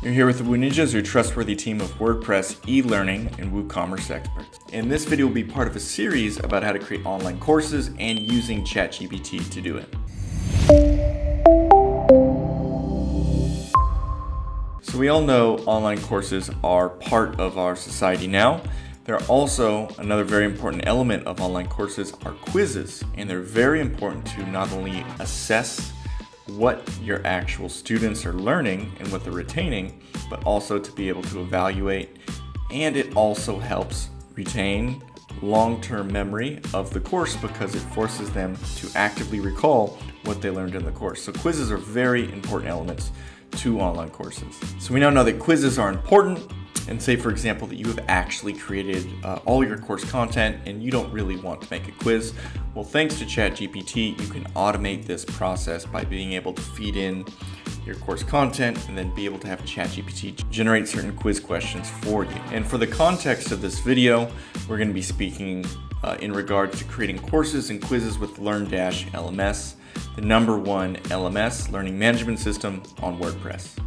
You're here with the WooNinjas, your trustworthy team of WordPress, e-learning, and WooCommerce experts. And this video will be part of a series about how to create online courses and using ChatGPT to do it. So we all know online courses are part of our society now. They're also another very important element of online courses are quizzes, and they're very important to not only assess what your actual students are learning and what they're retaining, but also to be able to evaluate, and it also helps retain long-term memory of the course because it forces them to actively recall what they learned in the course. So quizzes are very important elements to online courses. So we now know that quizzes are important, and say for example that you have actually created all your course content and you don't really want to make a quiz. Well, thanks to ChatGPT, you can automate this process by being able to feed in your course content and then be able to have ChatGPT generate certain quiz questions for you. And for the context of this video, we're going to be speaking in regards to creating courses and quizzes with LearnLMS, the #1 LMS learning management system on WordPress.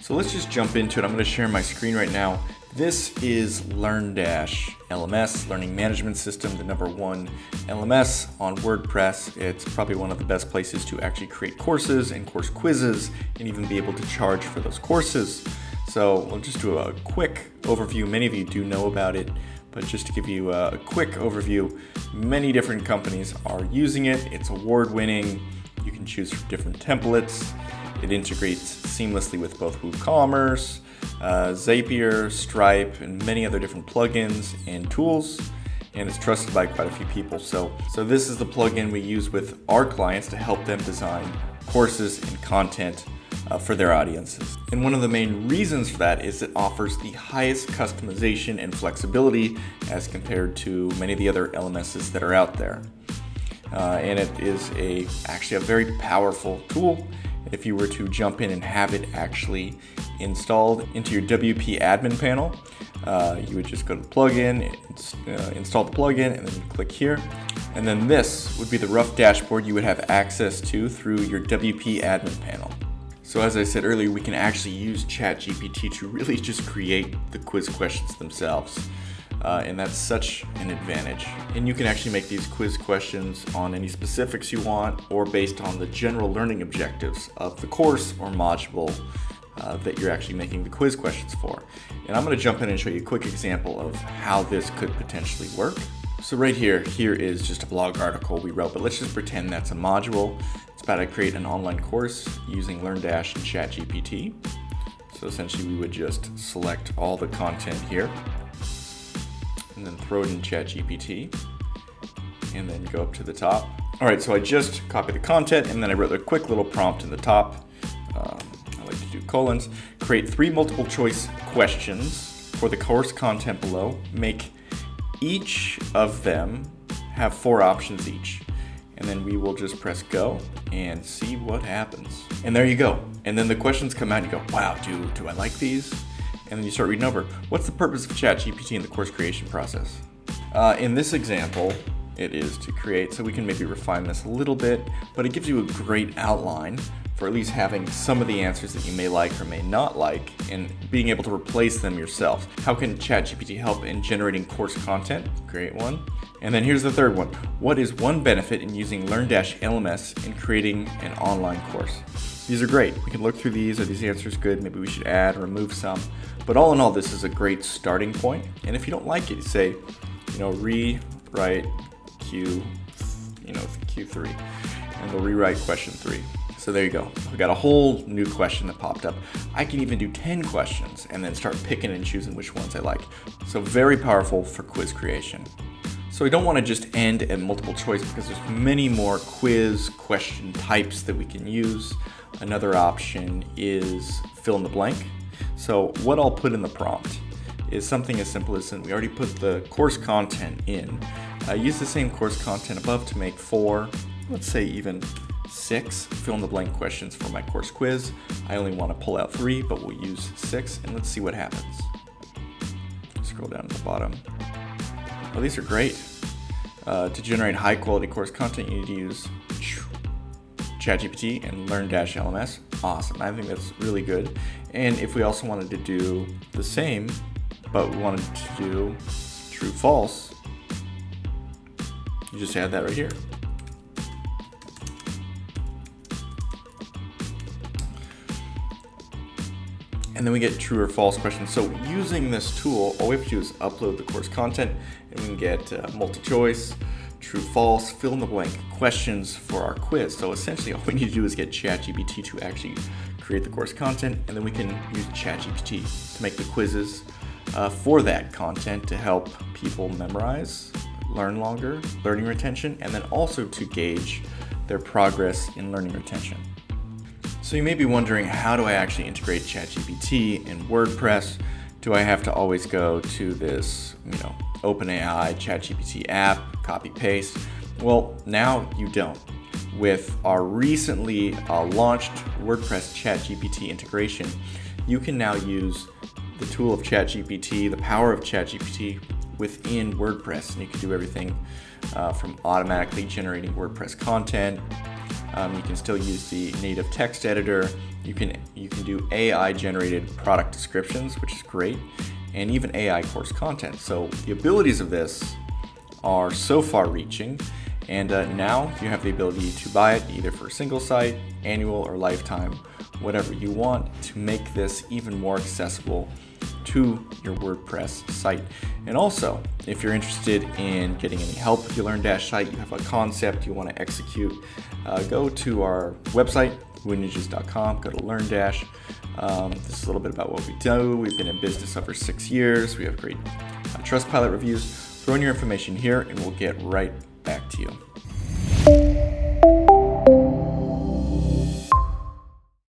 So let's just jump into it. I'm going to share my screen right now. This is LearnLMS, Learning Management System, the #1 LMS on WordPress. It's probably one of the best places to actually create courses and course quizzes and even be able to charge for those courses. So we'll just do a quick overview. Many of you do know about it, but just to give you a quick overview, many different companies are using it. It's award-winning. You can choose from different templates. It integrates seamlessly with both WooCommerce, Zapier, Stripe, and many other different plugins and tools, and it's trusted by quite a few people. So this is the plugin we use with our clients to help them design courses and content for their audiences. And one of the main reasons for that is it offers the highest customization and flexibility as compared to many of the other LMSs that are out there. And it is actually a very powerful tool. If you were to jump in and have it actually installed into your WP admin panel, you would just go to the plugin, install the plugin, and then you click here. And then this would be the rough dashboard you would have access to through your WP admin panel. So as I said earlier, we can actually use ChatGPT to really just create the quiz questions themselves. And that's such an advantage. And you can actually make these quiz questions on any specifics you want or based on the general learning objectives of the course or module that you're actually making the quiz questions for. And I'm going to jump in and show you a quick example of how this could potentially work. So right here is just a blog article we wrote, but let's just pretend that's a module. It's about how to create an online course using LearnDash and ChatGPT. So essentially we would just select all the content here, and then throw it in ChatGPT, and then go up to the top. All right, so I just copied the content, and then I wrote a quick little prompt in the top. I like to do colons. Create 3 multiple choice questions for the course content below. Make each of them have 4 options each. And then we will just press go and see what happens. And there you go. And then the questions come out and you go, wow, do I like these? And then you start reading over. What's the purpose of ChatGPT in the course creation process? In this example, it is to create, so we can maybe refine this a little bit, but it gives you a great outline for at least having some of the answers that you may like or may not like and being able to replace them yourself. How can ChatGPT help in generating course content? Create one. And then here's the third one. What is one benefit in using LearnLMS in creating an online course? These are great. We can look through these. Are these answers good? Maybe we should add or remove some. But all in all, this is a great starting point. And if you don't like it, you say, rewrite Q3, and they'll rewrite question 3. So there you go. We got a whole new question that popped up. I can even do 10 questions and then start picking and choosing which ones I like. So very powerful for quiz creation. So we don't want to just end at multiple choice because there's many more quiz question types that we can use. Another option is fill in the blank. So what I'll put in the prompt is something as simple as, we already put the course content in. Use the same course content above to make 4, let's say even 6 fill in the blank questions for my course quiz. I only want to pull out 3, but we'll use 6, and let's see what happens. Scroll down to the bottom. Oh, these are great. To generate high quality course content, you need to use ChatGPT and LearnLMS. awesome. I think that's really good. And if we also wanted to do the same, but we wanted to do true, false, you just add that right here. And then we get true or false questions. So using this tool, all we have to do is upload the course content, and we can get multi-choice, true, false, fill in the blank questions for our quiz. So essentially all we need to do is get ChatGPT to actually create the course content, and then we can use ChatGPT to make the quizzes for that content to help people memorize, learn longer, learning retention, and then also to gauge their progress in learning retention. So you may be wondering, how do I actually integrate ChatGPT in WordPress? Do I have to always go to this, OpenAI ChatGPT app, copy paste? Well, now you don't. With our recently launched WordPress ChatGPT integration, you can now use the tool of ChatGPT, the power of ChatGPT within WordPress, and you can do everything from automatically generating WordPress content. You can still use the native text editor. You can do AI generated product descriptions, which is great, and even AI course content. So the abilities of this are so far reaching, and now you have the ability to buy it either for a single site, annual, or lifetime, whatever you want, to make this even more accessible to your WordPress site. And also, if you're interested in getting any help with your LearnDash site, you have a concept you want to execute, go to our website, WooNinjas.com, go to LearnDash. This is a little bit about what we do. We've been in business over 6 years. We have great Trustpilot reviews. Throw in your information here and we'll get right back to you.